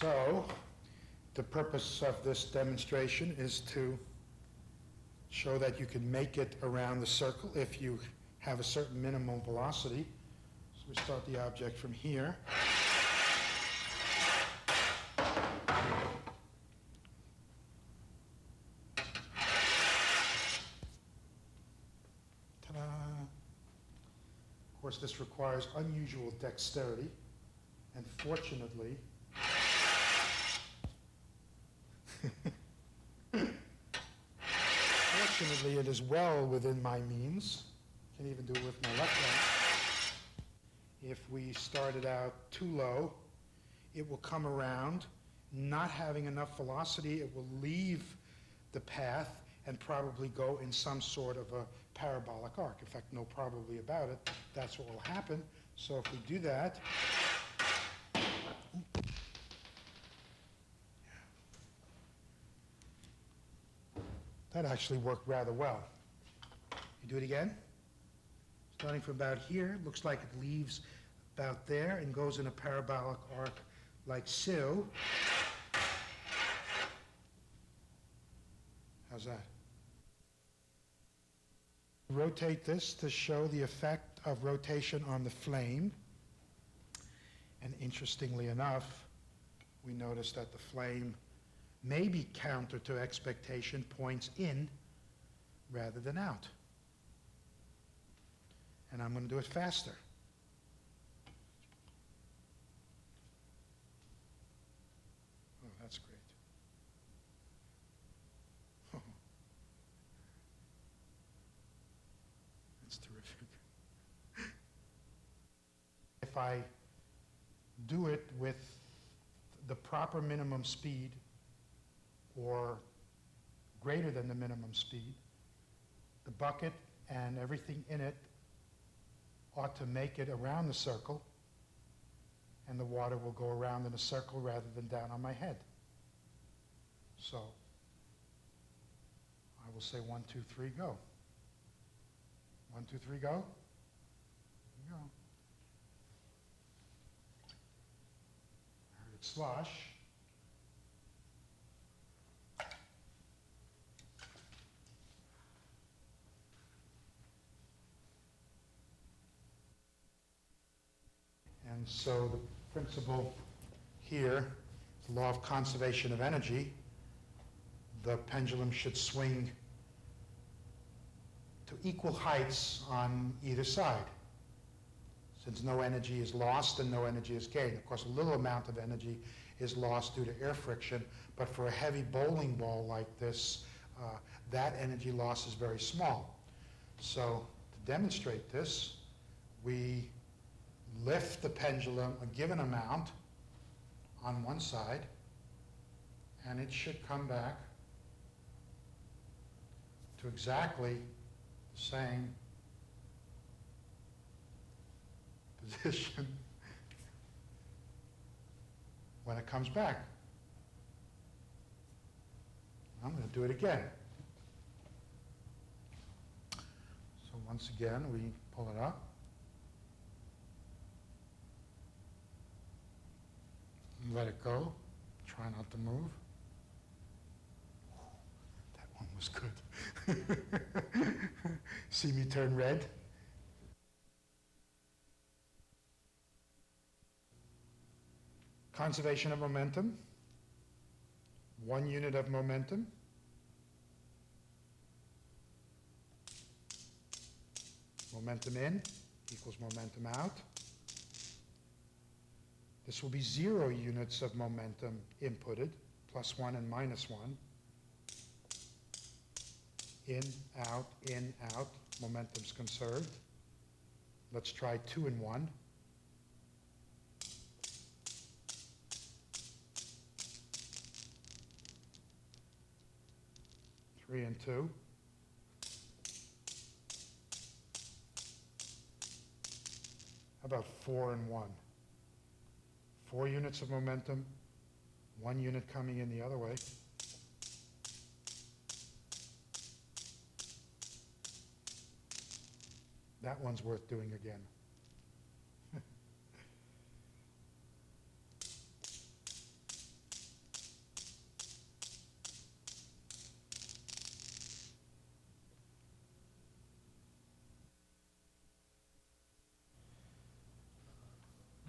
So, the purpose of this demonstration is to show that you can make it around the circle if you have a certain minimum velocity. So we start the object from here. Ta-da! Of course, this requires unusual dexterity, and fortunately, it is well within my means. I can even do it with my left hand. If we started out too low, it will come around. Not having enough velocity, it will leave the path and probably go in some sort of a parabolic arc. In fact, no probably about it. That's what will happen. So if we do that, that actually worked rather well. You do it again? Starting from about here, looks like it leaves about there and goes in a parabolic arc like so. How's that? Rotate this to show the effect of rotation on the flame. And interestingly enough, we notice that the flame may be counter to expectation, points in rather than out. And I'm going to do it faster. Oh, that's great. Oh, that's terrific. If I do it with the proper minimum speed, or greater than the minimum speed, the bucket and everything in it ought to make it around the circle, and the water will go around in a circle rather than down on my head. So, I will say 1, 2, 3, go. 1, 2, 3, go. Here we go. I heard it slosh. And so the principle here, the law of conservation of energy, the pendulum should swing to equal heights on either side, since no energy is lost and no energy is gained. Of course, a little amount of energy is lost due to air friction, but for a heavy bowling ball like this, that energy loss is very small. So to demonstrate this, we lift the pendulum a given amount on one side, and it should come back to exactly the same position when it comes back. I'm going to do it again. So once again, we pull it up. Let it go. Try not to move. That one was good. See me turn red? Conservation of momentum. 1 unit of momentum. Momentum in equals momentum out. This will be 0 units of momentum inputted, +1 and -1. In, out, momentum's conserved. Let's try 2 and 1. Three and 2. How about 4 and 1? 4 units of momentum, 1 unit coming in the other way. That one's worth doing again.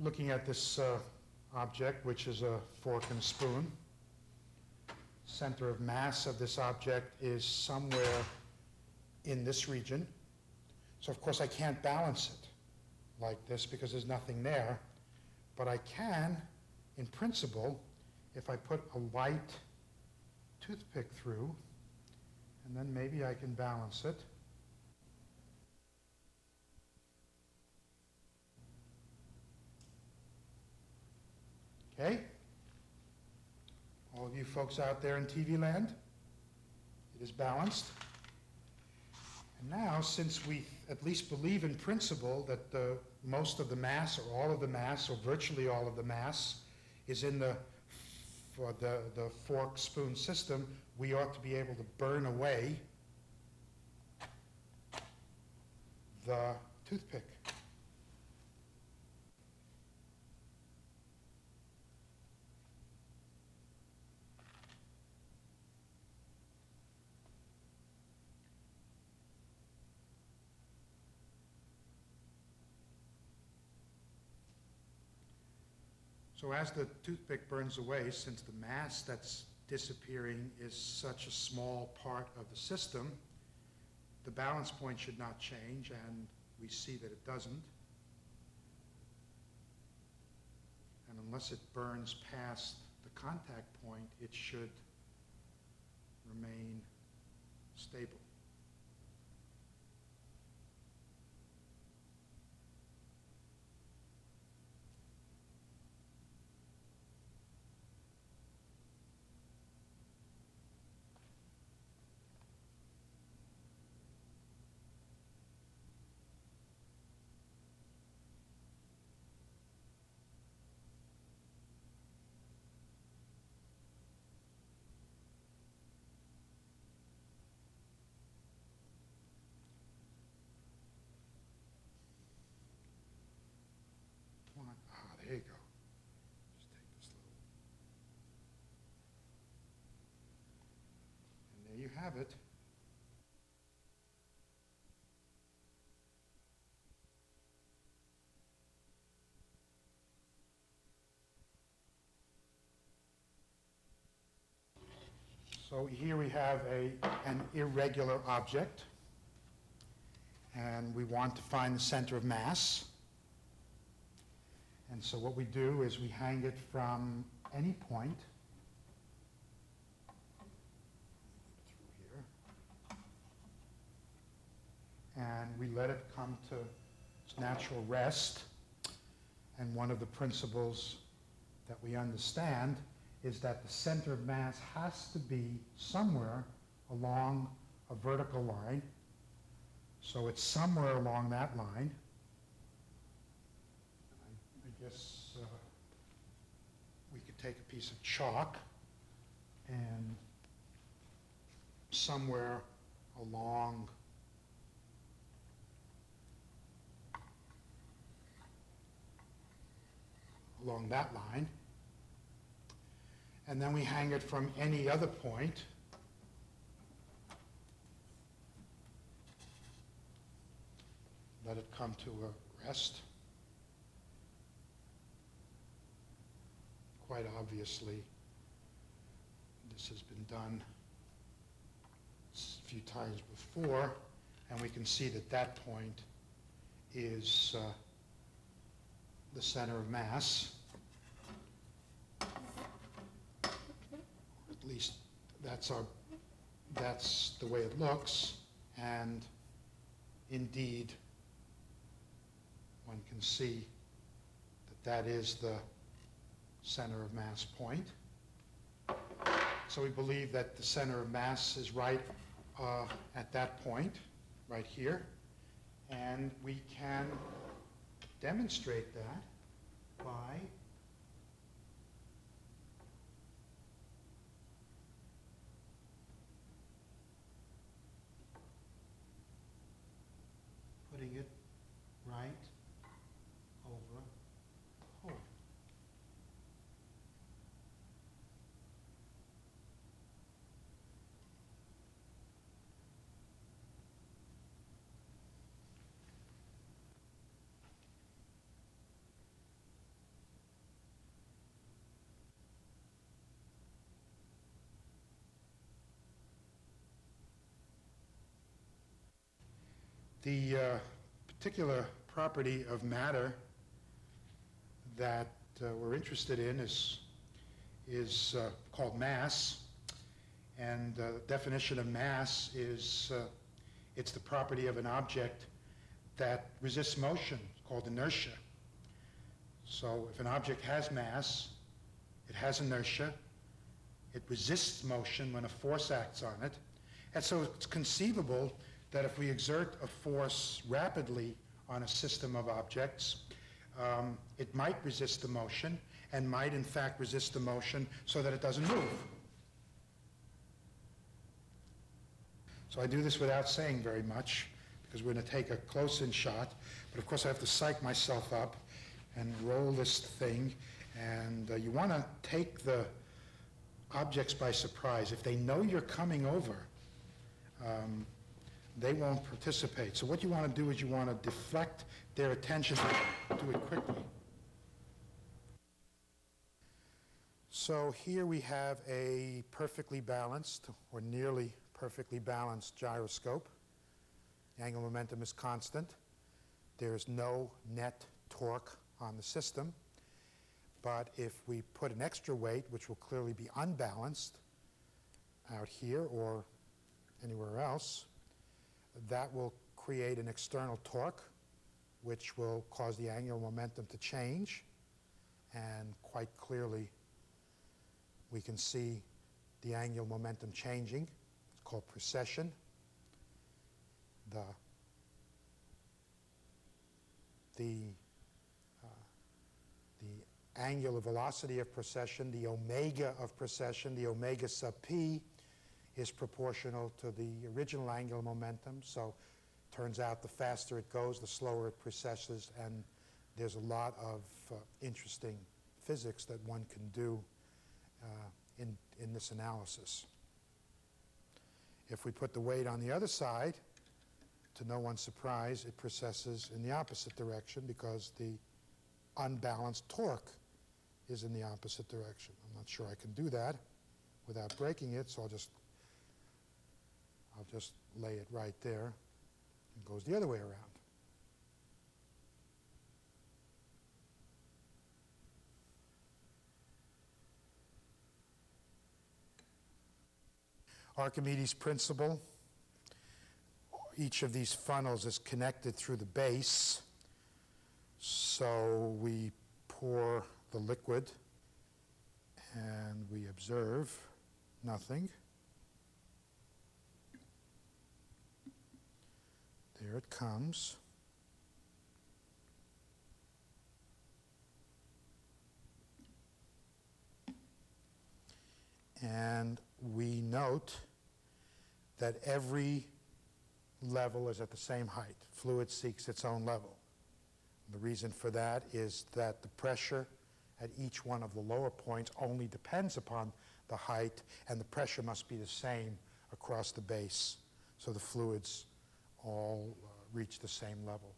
looking at this object, which is a fork and a spoon. Center of mass of this object is somewhere in this region. So of course I can't balance it like this because there's nothing there. But I can, in principle, if I put a light toothpick through, and then maybe I can balance it. Okay? All of you folks out there in TV land, it is balanced. And now, since we at least believe in principle that most of the mass, or all of the mass, or virtually all of the mass, is in the fork-spoon system, we ought to be able to burn away the toothpick. So as the toothpick burns away, since the mass that's disappearing is such a small part of the system, the balance point should not change, and we see that it doesn't. And unless it burns past the contact point, it should remain stable. There you go. Just take this little. And there you have it. So here we have an irregular object, and we want to find the center of mass. And so what we do is we hang it from any point through here, and we let it come to its natural rest. And one of the principles that we understand is that the center of mass has to be somewhere along a vertical line. So it's somewhere along that line. I guess we could take a piece of chalk and somewhere along that line, and then we hang it from any other point. Let it come to a rest. Quite obviously, this has been done a few times before, and we can see that that point is the center of mass. At least that's the way it looks, and indeed one can see that is the center of mass point. So we believe that the center of mass is right at that point, right here, and we can demonstrate that by putting it right over the hole. The particular property of matter that we're interested in is called mass. And the definition of mass is it's the property of an object that resists motion, called inertia. So if an object has mass, it has inertia, it resists motion when a force acts on it. And so it's conceivable that if we exert a force rapidly on a system of objects, it might resist the motion and might in fact resist the motion so that it doesn't move. So I do this without saying very much because we're going to take a close-in shot, but of course I have to psych myself up and roll this thing, and you want to take the objects by surprise. If they know you're coming over, they won't participate. So what you want to do is you want to deflect their attention to it quickly. So here we have a perfectly balanced, or nearly perfectly balanced gyroscope. The angular momentum is constant. There is no net torque on the system. But if we put an extra weight, which will clearly be unbalanced out here or anywhere else, that will create an external torque, which will cause the angular momentum to change. And quite clearly, we can see the angular momentum changing. It's called precession. The angular velocity of precession, the omega of precession, the omega sub p, is proportional to the original angular momentum. So it turns out the faster it goes, the slower it precesses, and there's a lot of interesting physics that one can do in this analysis. If we put the weight on the other side, to no one's surprise, it precesses in the opposite direction because the unbalanced torque is in the opposite direction. I'm not sure I can do that without breaking it, so I'll just lay it right there. It goes the other way around. Archimedes' principle. Each of these funnels is connected through the base. So we pour the liquid and we observe nothing. There it comes. And we note that every level is at the same height. Fluid seeks its own level. The reason for that is that the pressure at each one of the lower points only depends upon the height, and the pressure must be the same across the base, so the fluids all reach the same level.